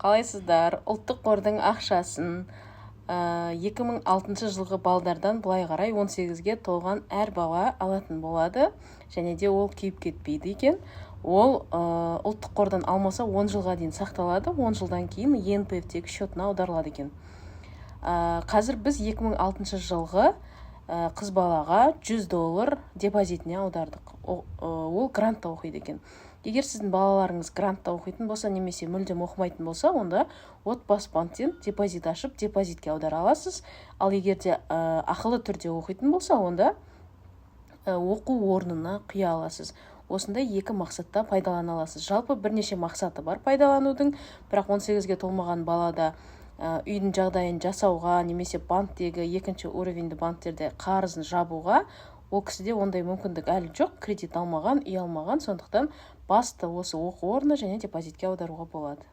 Қалайсыздар? Ұлттық қордың ақшасын 2006 жылғы балдардан былай қарай 18-ге толған әр бала алатын болады, және де ол күйіп кетпейді екен. Ол ұлттық қордан алмаса 10 жылға дейін сақталады, 10 жылдан кейін ЕНПФ-тегі счетына аударылады екен. Қазір біз 2006 жылғы қыз балаға $100 депозитіне аудардық. Ол грантта оқиды екен. Егер сіздің балаларыңыз грантта оқитын болса, немесе мүлдем оқымайтын болса, онда отбасы банктен депозит ашып, депозитке аудара аласыз. Ал егер де ақылы түрде оқитын болса, онда оқу орнына құя аласыз. Осындай екі мақсатта пайдалана аласыз. Жалпы бірнеше мақсаты бар пайдаланудың, бірақ 18-ге толмаған балада үйдің жағдайын жасауға, немесе банктегі екінші уровенді банктерде қарызын жабуға, ол кісіде ондай мүмкіндік әлі жоқ, кредит алмаған, үй алмаған, сондықтан басты осы оқу орны және депозитке аударуға болады.